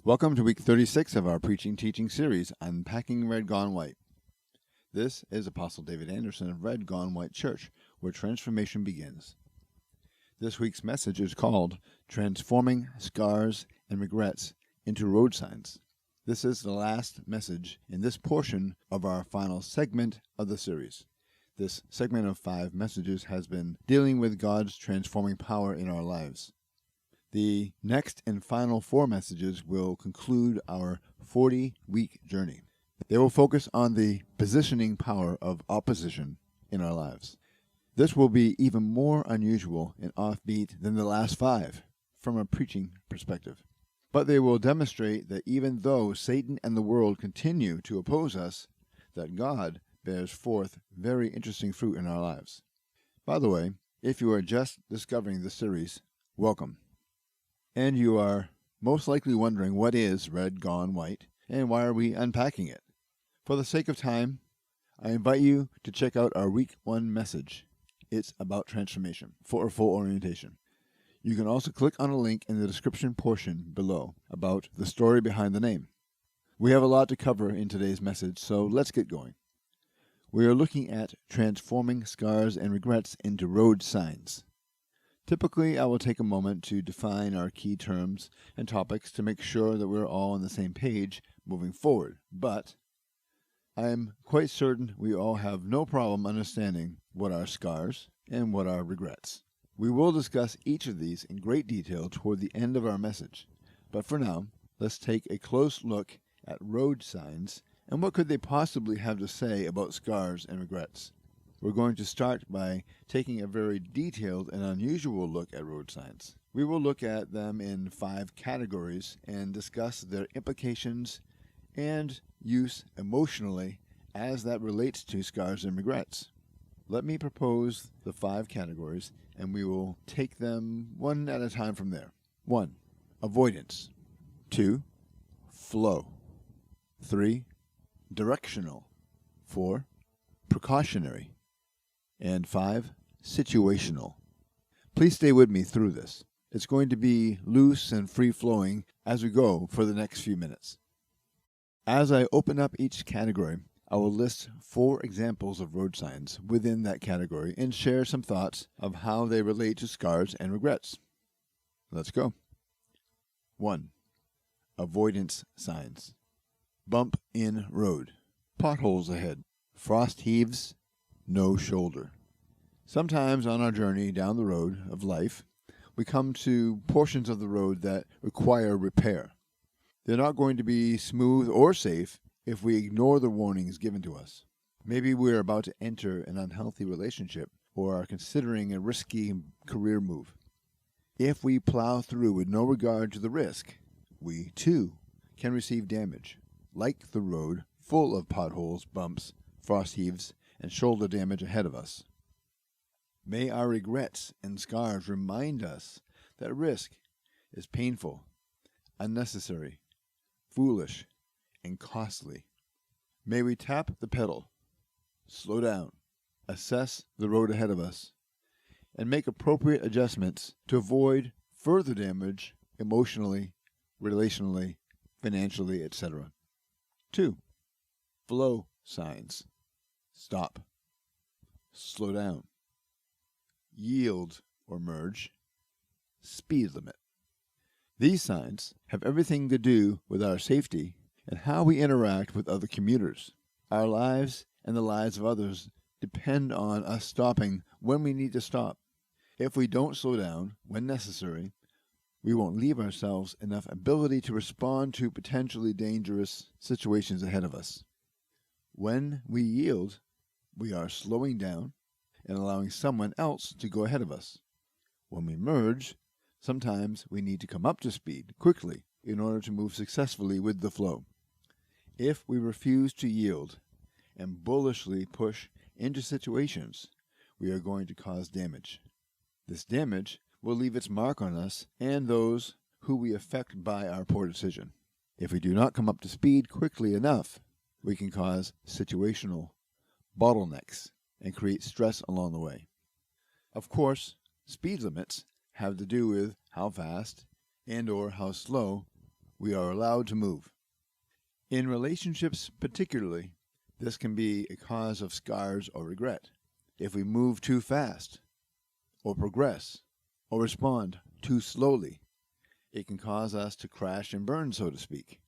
Welcome to week 36 of our preaching-teaching series, Unpacking Red Gone White. This is Apostle David Anderson of Red Gone White Church, where transformation begins. This week's message is called Transforming Scars and Regrets into Road Signs. This is the last message in this portion of our final segment of the series. This segment of 5 messages has been dealing with God's transforming power in our lives. The next and final 4 messages will conclude our 40-week journey. They will focus on the positioning power of opposition in our lives. This will be even more unusual and offbeat than the last 5 from a preaching perspective. But they will demonstrate that even though Satan and the world continue to oppose us, that God bears forth very interesting fruit in our lives. By the way, if you are just discovering the series, welcome. And you are most likely wondering what is Red Gone White and why are we unpacking it? For the sake of time, I invite you to check out our week 1 message. It's about transformation for a full orientation. You can also click on a link in the description portion below about the story behind the name. We have a lot to cover in today's message, so let's get going. We are looking at transforming scars and regrets into road signs. Typically, I will take a moment to define our key terms and topics to make sure that we're all on the same page moving forward, but I am quite certain we all have no problem understanding what are scars and what are regrets. We will discuss each of these in great detail toward the end of our message, but for now, let's take a close look at road signs and what could they possibly have to say about scars and regrets. We're going to start by taking a very detailed and unusual look at road signs. We will look at them in 5 categories and discuss their implications and use emotionally as that relates to scars and regrets. Let me propose the 5 categories, and we will take them one at a time from there. 1. Avoidance. 2. Flow. 3. Directional. 4. Precautionary. And 5. Situational. Please stay with me through this. It's going to be loose and free-flowing as we go for the next few minutes. As I open up each category, I will list 4 examples of road signs within that category and share some thoughts of how they relate to scars and regrets. Let's go. 1. Avoidance signs. Bump in road. Potholes ahead. Frost heaves. No shoulder. Sometimes on our journey down the road of life, we come to portions of the road that require repair. They're not going to be smooth or safe if we ignore the warnings given to us. Maybe we're about to enter an unhealthy relationship or are considering a risky career move. If we plow through with no regard to the risk, we, too, can receive damage, like the road full of potholes, bumps, frost heaves, and shoulder damage ahead of us. May our regrets and scars remind us that risk is painful, unnecessary, foolish, and costly. May we tap the pedal, slow down, assess the road ahead of us, and make appropriate adjustments to avoid further damage emotionally, relationally, financially, etc. 2. Flow signs. Stop. Slow down. Yield or merge. Speed limit. These signs have everything to do with our safety and how we interact with other commuters. Our lives and the lives of others depend on us stopping when we need to stop. If we don't slow down when necessary, we won't leave ourselves enough ability to respond to potentially dangerous situations ahead of us. When we yield, we are slowing down and allowing someone else to go ahead of us. When we merge, sometimes we need to come up to speed quickly in order to move successfully with the flow. If we refuse to yield and bullishly push into situations, we are going to cause damage. This damage will leave its mark on us and those who we affect by our poor decision. If we do not come up to speed quickly enough, we can cause situational bottlenecks and create stress along the way. Of course, speed limits have to do with how fast and or how slow we are allowed to move. In relationships particularly, this can be a cause of scars or regret. If we move too fast, or progress, or respond too slowly, it can cause us to crash and burn, so to speak.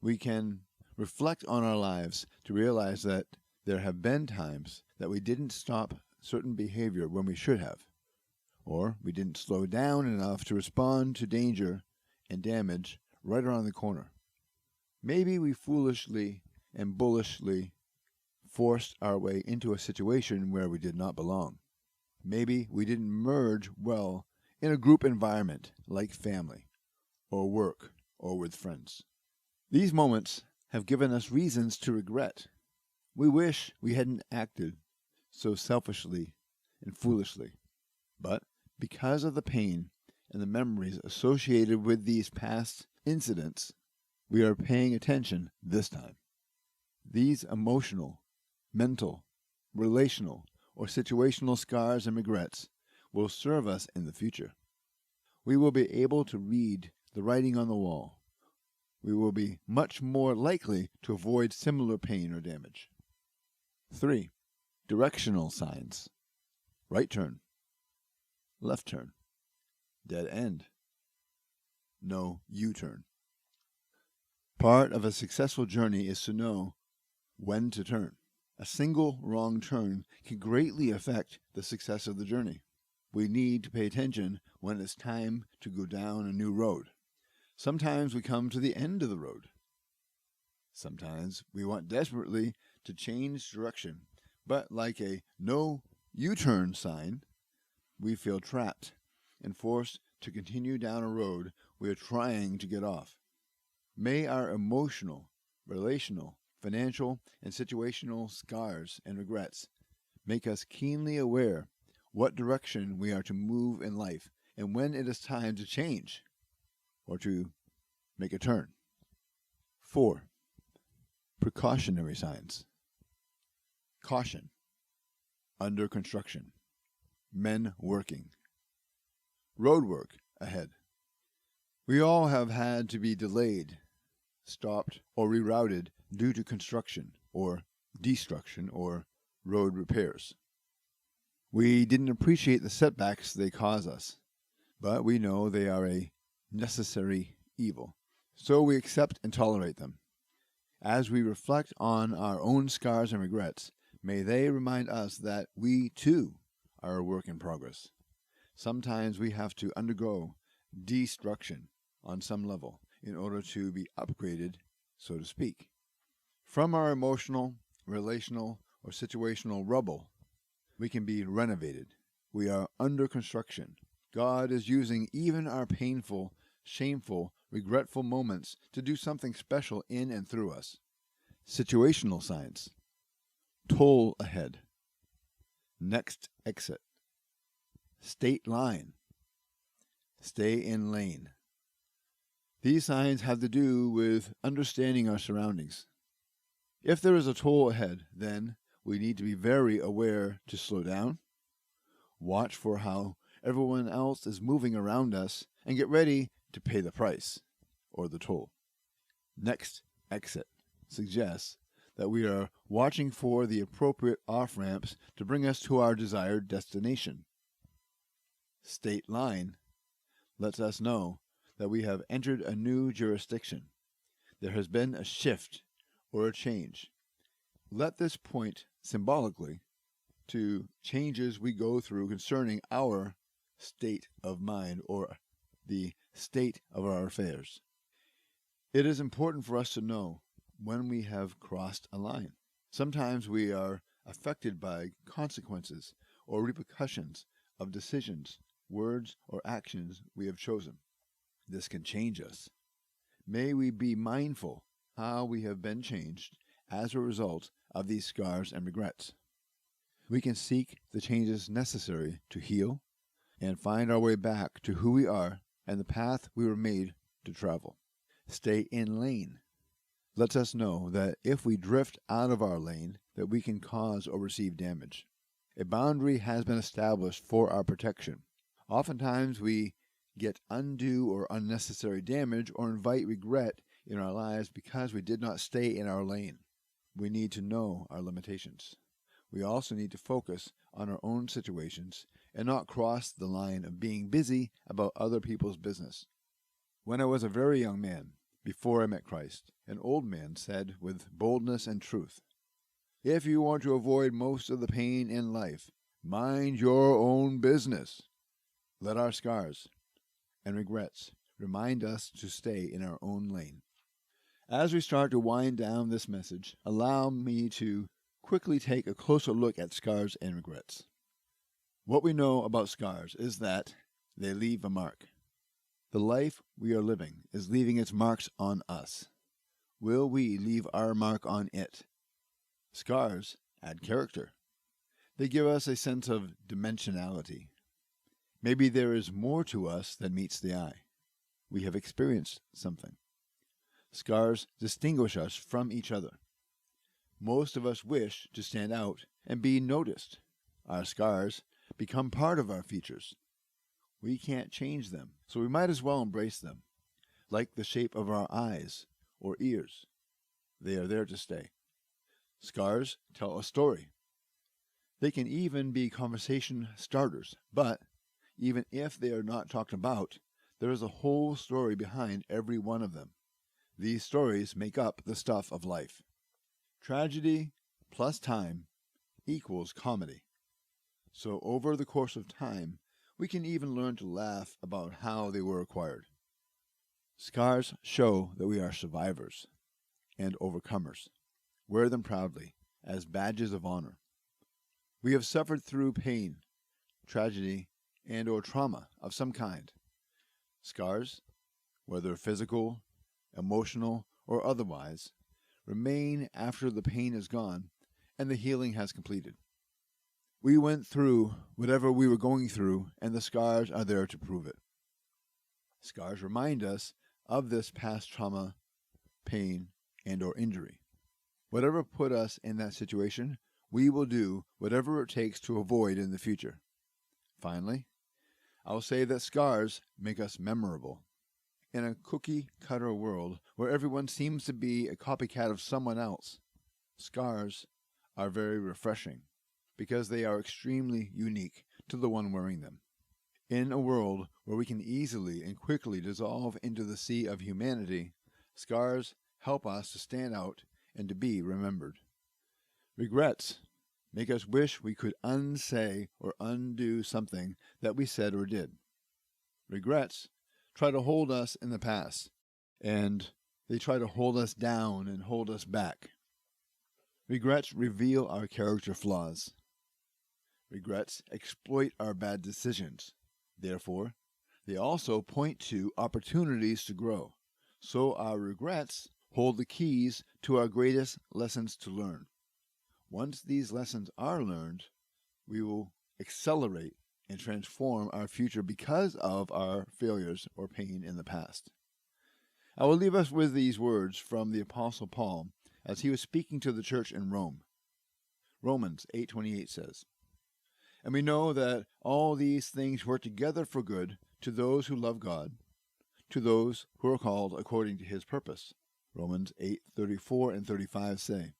We can reflect on our lives to realize that there have been times that we didn't stop certain behavior when we should have, or we didn't slow down enough to respond to danger and damage right around the corner. Maybe we foolishly and bullishly forced our way into a situation where we did not belong. Maybe we didn't merge well in a group environment like family, or work, or with friends. These moments have given us reasons to regret. We wish we hadn't acted so selfishly and foolishly. But because of the pain and the memories associated with these past incidents, we are paying attention this time. These emotional, mental, relational, or situational scars and regrets will serve us in the future. We will be able to read the writing on the wall. We will be much more likely to avoid similar pain or damage. 3. Directional signs. Right turn. Left turn. Dead end. No U-turn. Part of a successful journey is to know when to turn. A single wrong turn can greatly affect the success of the journey. We need to pay attention when it's time to go down a new road. Sometimes we come to the end of the road. Sometimes we want desperately to change direction, but like a no U-turn sign, we feel trapped and forced to continue down a road we are trying to get off. May our emotional, relational, financial, and situational scars and regrets make us keenly aware what direction we are to move in life and when it is time to change or to make a turn. 4. Precautionary signs. Caution. Under construction. Men working. Road work ahead. We all have had to be delayed, stopped, or rerouted due to construction or destruction or road repairs. We didn't appreciate the setbacks they cause us, but we know they are a necessary evil, so we accept and tolerate them. As we reflect on our own scars and regrets, may they remind us that we, too, are a work in progress. Sometimes we have to undergo destruction on some level in order to be upgraded, so to speak. From our emotional, relational, or situational rubble, we can be renovated. We are under construction. God is using even our painful, shameful, regretful moments to do something special in and through us. Situational signs. Toll ahead. Next exit. State line. Stay in lane. These signs have to do with understanding our surroundings. If there is a toll ahead, then we need to be very aware to slow down, watch for how everyone else is moving around us, and get ready to pay the price, or the toll. Next exit suggests that we are watching for the appropriate off-ramps to bring us to our desired destination. State line lets us know that we have entered a new jurisdiction. There has been a shift or a change. Let this point symbolically to changes we go through concerning our state of mind or the state of our affairs. It is important for us to know when we have crossed a line. Sometimes we are affected by consequences or repercussions of decisions, words, or actions we have chosen. This can change us. May we be mindful how we have been changed as a result of these scars and regrets. We can seek the changes necessary to heal and find our way back to who we are and the path we were made to travel. Stay in lane lets us know that if we drift out of our lane, that we can cause or receive damage. A boundary has been established for our protection. Oftentimes we get undue or unnecessary damage or invite regret in our lives because we did not stay in our lane. We need to know our limitations. We also need to focus on our own situations and not cross the line of being busy about other people's business. When I was a very young man, before I met Christ, an old man said with boldness and truth, "If you want to avoid most of the pain in life, mind your own business." Let our scars and regrets remind us to stay in our own lane. As we start to wind down this message, allow me to quickly take a closer look at scars and regrets. What we know about scars is that they leave a mark. The life we are living is leaving its marks on us. Will we leave our mark on it? Scars add character. They give us a sense of dimensionality. Maybe there is more to us than meets the eye. We have experienced something. Scars distinguish us from each other. Most of us wish to stand out and be noticed. Our scars become part of our features. We can't change them, so we might as well embrace them, like the shape of our eyes or ears. They are there to stay. Scars tell a story. They can even be conversation starters, but even if they are not talked about, there is a whole story behind every one of them. These stories make up the stuff of life. Tragedy plus time equals comedy. So over the course of time, we can even learn to laugh about how they were acquired. Scars show that we are survivors and overcomers. Wear them proudly as badges of honor. We have suffered through pain, tragedy, and or trauma of some kind. Scars, whether physical, emotional, or otherwise, remain after the pain is gone and the healing has completed. We went through whatever we were going through, and the scars are there to prove it. Scars remind us of this past trauma, pain, and or injury. Whatever put us in that situation, we will do whatever it takes to avoid in the future. Finally, I'll say that scars make us memorable. In a cookie-cutter world where everyone seems to be a copycat of someone else, scars are very refreshing because they are extremely unique to the one wearing them. In a world where we can easily and quickly dissolve into the sea of humanity, scars help us to stand out and to be remembered. Regrets make us wish we could unsay or undo something that we said or did. Regrets try to hold us in the past, and they try to hold us down and hold us back. Regrets reveal our character flaws. Regrets exploit our bad decisions. Therefore, they also point to opportunities to grow. So our regrets hold the keys to our greatest lessons to learn. Once these lessons are learned, we will accelerate and transform our future because of our failures or pain in the past. I will leave us with these words from the Apostle Paul as he was speaking to the church in Rome. Romans 8:28 says, "And we know that all these things work together for good to those who love God, to those who are called according to his purpose." Romans 8:34 and 35 say,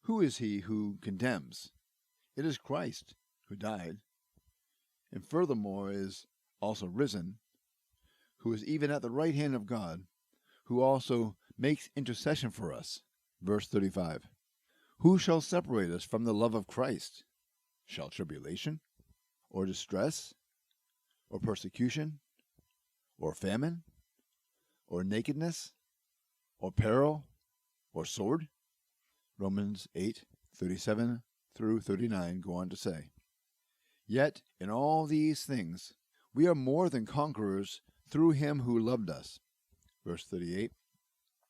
"Who is he who condemns? It is Christ who died, and furthermore is also risen, who is even at the right hand of God, who also makes intercession for us." Verse 35, "Who shall separate us from the love of Christ? Shall tribulation, or distress, or persecution, or famine, or nakedness, or peril, or sword?" Romans 8:37 through 39 go on to say, "Yet in all these things we are more than conquerors through him who loved us." Verse 38,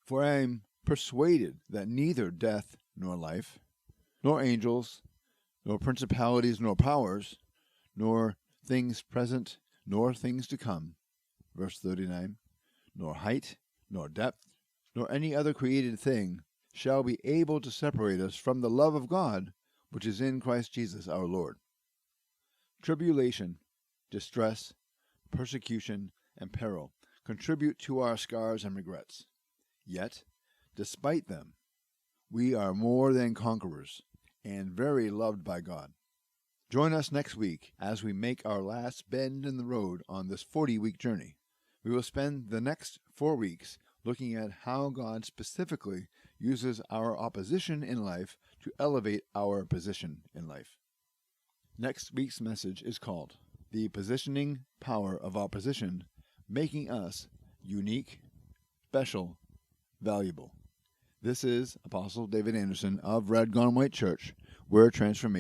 "For I am persuaded that neither death nor life, nor angels, nor principalities nor powers, nor things present nor things to come," verse 39, "nor height, nor depth, nor any other created thing shall be able to separate us from the love of God, which is in Christ Jesus our Lord." Tribulation, distress, persecution, and peril contribute to our scars and regrets. Yet, despite them, we are more than conquerors and very loved by God. Join us next week as we make our last bend in the road on this 40-week journey. We will spend the next 4 weeks looking at how God specifically uses our opposition in life to elevate our position in life. Next week's message is called The Positioning Power of Opposition, Making Us Unique, Special, Valuable. This is Apostle David Anderson of Red Gone White Church, where transformation